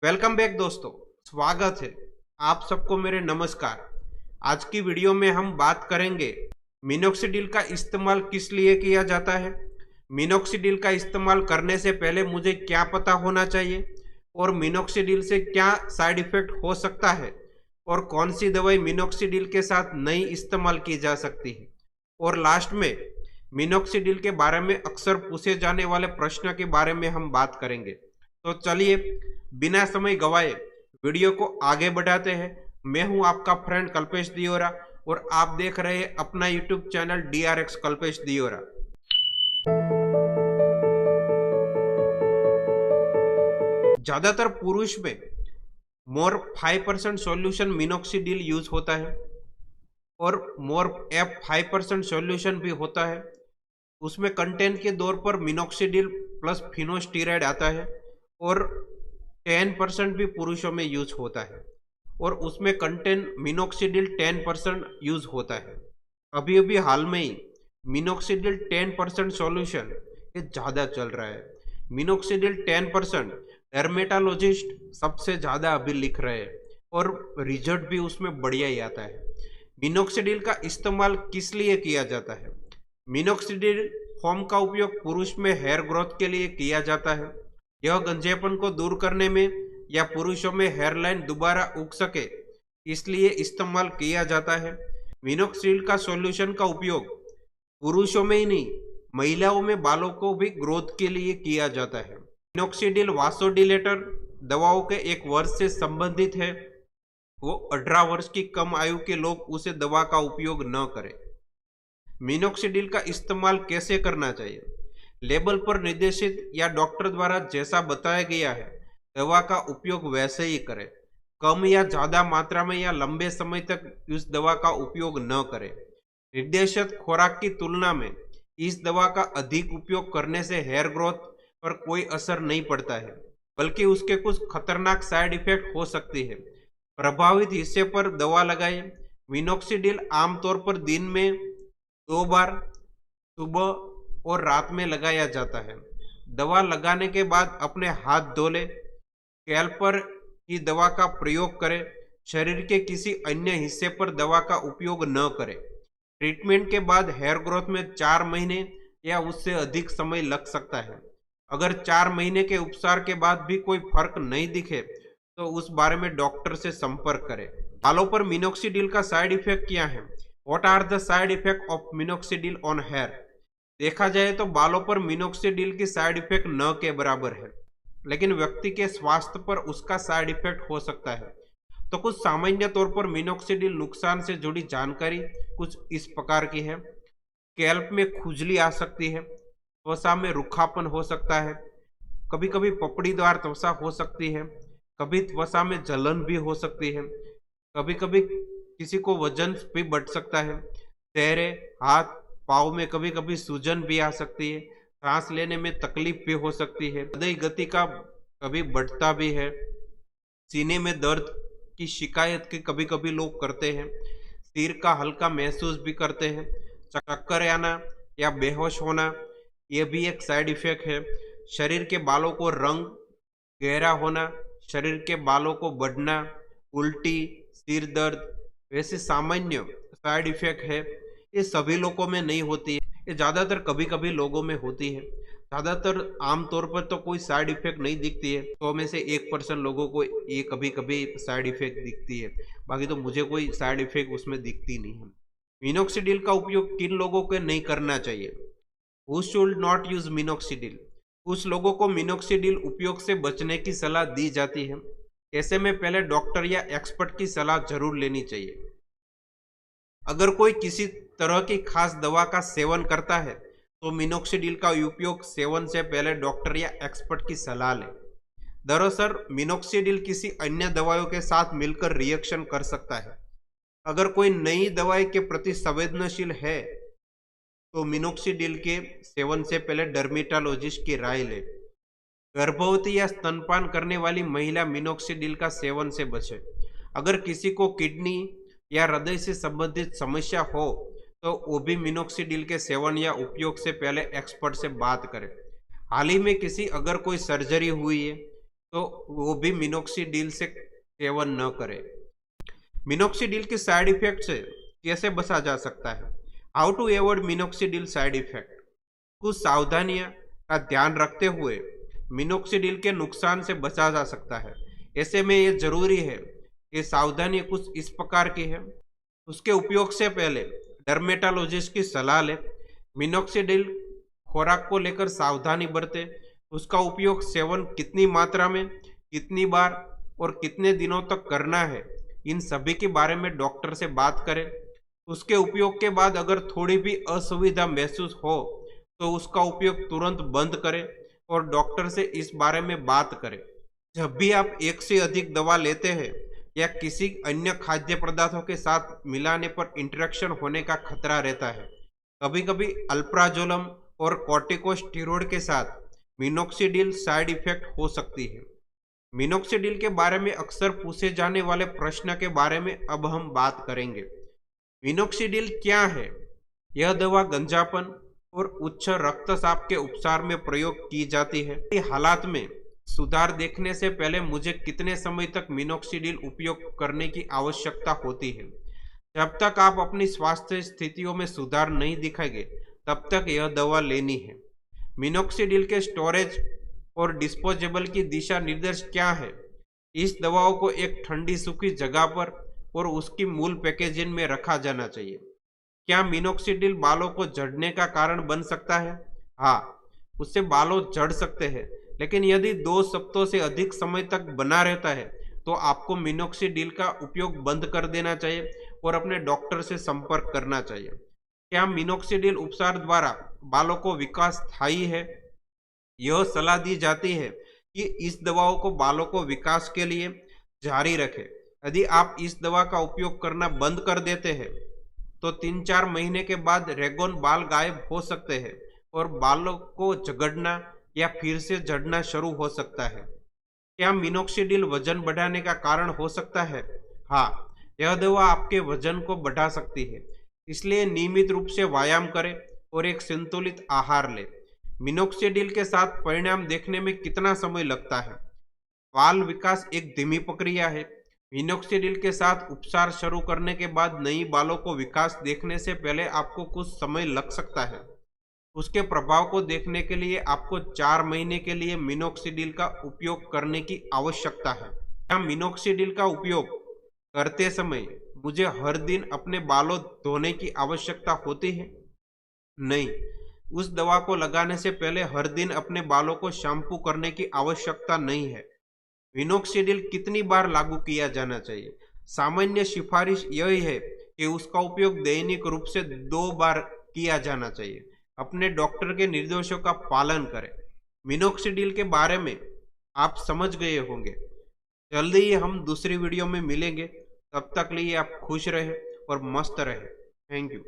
Welcome back दोस्तों। स्वागत है आप सबको मेरे नमस्कार। आज की वीडियो में हम बात करेंगे मिनोक्सिडिल का इस्तेमाल किस लिए किया जाता है, मिनोक्सिडिल का इस्तेमाल करने से पहले मुझे क्या पता होना चाहिए और मिनोक्सिडिल से क्या साइड इफेक्ट हो सकता है और कौन सी दवाई मिनोक्सिडिल के साथ नहीं इस्तेमाल की जा सकती है, और लास्ट में मिनोक्सिडिल के बारे में अक्सर पूछे जाने वाले प्रश्न के बारे में हम बात करेंगे। तो चलिए बिना समय गवाए वीडियो को आगे बढ़ाते हैं। मैं हूं आपका फ्रेंड कल्पेश दियोरा और आप देख रहे हैं अपना YouTube channel DRX Kalpesh Deora. ज्यादातर पुरुष में मोर 5% सॉल्यूशन मिनोक्सिडिल यूज होता है और मोर एफ 5% सॉल्यूशन भी होता है। उसमें कंटेंट के तौर पर मिनोक्सिडिल प्लस फिनोस्टीराइड आता है और 10% भी पुरुषों में यूज होता है और उसमें कंटेंट मिनोक्सिडिल 10% यूज होता है। अभी अभी हाल में ही मिनोक्सिडिल 10% सॉल्यूशन ये ज़्यादा चल रहा है। मिनोक्सिडिल 10% डर्मेटोलॉजिस्ट सबसे ज़्यादा अभी लिख रहे हैं और रिजल्ट भी उसमें बढ़िया ही आता है। मिनोक्सिडिल का इस्तेमाल किस लिए किया जाता है? मिनोक्सिडिल फोम का उपयोग पुरुष में हेयर ग्रोथ के लिए किया जाता है। यह गंजेपन को दूर करने में या पुरुषों में हेयरलाइन दोबारा उग सके इसलिए इस्तेमाल किया जाता है। मिनोक्सिडिल का सॉल्यूशन का उपयोग पुरुषों में ही नहीं महिलाओं में बालों को भी ग्रोथ के लिए किया जाता है। मिनोक्सिडिल वासोडिलेटर दवाओं के एक वर्ष से संबंधित है। वो 18 वर्ष की कम आयु के लोग उसे दवा का उपयोग न करें। मिनोक्सिडिल का इस्तेमाल कैसे करना चाहिए? लेबल पर निर्देशित या डॉक्टर द्वारा जैसा बताया गया है दवा का उपयोग वैसे ही करें। कम या ज़्यादा मात्रा में या लंबे समय तक इस दवा का उपयोग न करें। निर्देशित खुराक की तुलना में इस दवा का अधिक उपयोग करने से हेयर ग्रोथ पर कोई असर नहीं पड़ता है, बल्कि उसके कुछ खतरनाक साइड इफेक्ट हो सकती है। प्रभावित हिस्से पर दवा लगाएं। मिनोक्सिडिल आमतौर पर दिन में 2 बार सुबह और रात में लगाया जाता है। दवा लगाने के बाद अपने हाथ धो लें। स्कैल्पर की दवा का प्रयोग करें। शरीर के किसी अन्य हिस्से पर दवा का उपयोग न करें। ट्रीटमेंट के बाद हेयर ग्रोथ में 4 महीने या उससे अधिक समय लग सकता है। अगर 4 महीने के उपचार के बाद भी कोई फर्क नहीं दिखे तो उस बारे में डॉक्टर से संपर्क करें। बालों पर मिनोक्सिडिल का साइड इफेक्ट क्या है? What are the side effect of minoxidil on hair? देखा जाए तो बालों पर मिनोक्सिडिल की साइड इफेक्ट न के बराबर है, लेकिन व्यक्ति के स्वास्थ्य पर उसका साइड इफेक्ट हो सकता है। तो कुछ सामान्य तौर पर मिनोक्सिडिल नुकसान से जुड़ी जानकारी कुछ इस प्रकार की है। स्कैल्प में खुजली आ सकती है, त्वचा में रूखापन हो सकता है, कभी कभी पपड़ीदार त्वचा हो सकती है, कभी त्वचा में जलन भी हो सकती है, कभी कभी किसी को वजन भी बढ़ सकता है। चेहरे, हाथ, पाँव में कभी कभी सूजन भी आ सकती है। सांस लेने में तकलीफ भी हो सकती है। हृदय गति का कभी बढ़ता भी है। सीने में दर्द की शिकायत की कभी कभी लोग करते हैं। सिर का हल्का महसूस भी करते हैं। चक्कर आना या बेहोश होना ये भी एक साइड इफेक्ट है। शरीर के बालों को रंग गहरा होना, शरीर के बालों को बढ़ना, उल्टी, सिर दर्द वैसे सामान्य साइड इफेक्ट है। ये सभी लोगों में नहीं होती है, ये ज़्यादातर कभी कभी लोगों में होती है। ज़्यादातर आमतौर पर तो कोई साइड इफेक्ट नहीं दिखती है। 100 में से 1% लोगों को ये कभी कभी साइड इफेक्ट दिखती है, बाकी तो मुझे कोई साइड इफेक्ट उसमें दिखती नहीं है। मिनोक्सिडिल का उपयोग किन लोगों को नहीं करना चाहिए? Who should not use minoxidil? कुछ लोगों को मिनोक्सिडिल उपयोग से बचने की सलाह दी जाती है। ऐसे में पहले डॉक्टर या एक्सपर्ट की सलाह जरूर लेनी चाहिए। अगर कोई किसी तरह की खास दवा का सेवन करता है तो मिनोक्सिडिल का उपयोग सेवन से पहले डॉक्टर या एक्सपर्ट की सलाह लें। दरअसल मिनोक्सिडिल किसी अन्य दवाओं के साथ मिलकर रिएक्शन कर सकता है। अगर कोई नई दवाई के प्रति संवेदनशील है तो मिनोक्सिडिल के सेवन से पहले डर्मेटोलॉजिस्ट की राय लें। गर्भवती या स्तनपान करने वाली महिला मिनोक्सिडिल का सेवन से बचे। अगर किसी को किडनी या हृदय से संबंधित समस्या हो तो वो भी मिनोक्सिडिल के सेवन या उपयोग से पहले एक्सपर्ट से बात करें। हाल ही में किसी अगर कोई सर्जरी हुई है तो वो भी मिनोक्सिडिल से सेवन न करें। मिनोक्सिडिल के साइड इफेक्ट से कैसे बचा जा सकता है? How to avoid minoxidil side effect. कुछ सावधानियां का ध्यान रखते हुए मिनोक्सिडिल के नुकसान से बचा जा सकता है। ऐसे में ये जरूरी है कि सावधानी कुछ इस प्रकार की है। उसके उपयोग से पहले डर्मेटोलॉजिस्ट की सलाह लें। मिनोक्सिडिल खुराक को लेकर सावधानी बरतें। उसका उपयोग सेवन कितनी मात्रा में, कितनी बार और कितने दिनों तक करना है, इन सभी के बारे में डॉक्टर से बात करें। उसके उपयोग के बाद अगर थोड़ी भी असुविधा महसूस हो तो उसका उपयोग तुरंत बंद करें और डॉक्टर से इस बारे में बात करें। जब भी आप एक से अधिक दवा लेते हैं या किसी अन्य खाद्य पदार्थों के साथ मिलाने पर इंटरेक्शन होने का खतरा रहता है। कभी कभी अल्प्राजोलम और कॉर्टिकोस्टेरॉइड के साथ मिनोक्सिडिल साइड इफेक्ट हो सकती है। मिनोक्सिडिल के बारे में अक्सर पूछे जाने वाले प्रश्न के बारे में अब हम बात करेंगे। मिनोक्सिडिल क्या है? यह दवा गंजापन और उच्च रक्तचाप के उपचार में प्रयोग की जाती है। इस हालात में सुधार देखने से पहले मुझे कितने समय तक मिनोक्सिडिल उपयोग करने की आवश्यकता होती है? जब तक आप अपनी स्वास्थ्य स्थितियों में सुधार नहीं दिखाएंगे तब तक यह दवा लेनी है। मिनोक्सिडिल के स्टोरेज और डिस्पोजेबल की दिशा निर्देश क्या है? इस दवाओं को एक ठंडी सूखी जगह पर और उसकी मूल पैकेजिंग में रखा जाना चाहिए। क्या मिनोक्सिडिल बालों को झड़ने का कारण बन सकता है? हाँ, उससे बालों झड़ सकते हैं, लेकिन यदि 2 सप्ताह से अधिक समय तक बना रहता है तो आपको मिनोक्सिडिल का उपयोग बंद कर देना चाहिए और अपने डॉक्टर से संपर्क करना चाहिए। क्या मिनोक्सिडिल उपचार द्वारा बालों को विकास स्थायी है? यह सलाह दी जाती है कि इस दवाओं को बालों को विकास के लिए जारी रखें। यदि आप इस दवा का उपयोग करना बंद कर देते हैं तो 3-4 महीने के बाद रेगोन बाल गायब हो सकते हैं और बालों को झगड़ना या फिर से झड़ना शुरू हो सकता है। क्या मिनोक्सिडिल वजन बढ़ाने का कारण हो सकता है? हाँ, यह दवा आपके वजन को बढ़ा सकती है, इसलिए नियमित रूप से व्यायाम करें और एक संतुलित आहार लें। मिनोक्सिडिल के साथ परिणाम देखने में कितना समय लगता है? बाल विकास एक धीमी प्रक्रिया है। मिनोक्सिडिल के साथ उपचार शुरू करने के बाद नई बालों को विकास देखने से पहले आपको कुछ समय लग सकता है। उसके प्रभाव को देखने के लिए आपको 4 महीने के लिए मिनोक्सिडिल का उपयोग करने की आवश्यकता है। क्या मिनोक्सिडिल का उपयोग करते समय मुझे हर दिन अपने बालों धोने की आवश्यकता होती है? नहीं, उस दवा को लगाने से पहले हर दिन अपने बालों को शैम्पू करने की आवश्यकता नहीं है। मिनोक्सिडिल कितनी बार लागू किया जाना चाहिए? सामान्य सिफारिश यही है कि उसका उपयोग दैनिक रूप से 2 बार किया जाना चाहिए। अपने डॉक्टर के निर्देशों का पालन करें। मिनोक्सिडिल के बारे में आप समझ गए होंगे। जल्दी ही हम दूसरी वीडियो में मिलेंगे। तब तक लिए आप खुश रहे और मस्त रहे। Thank you.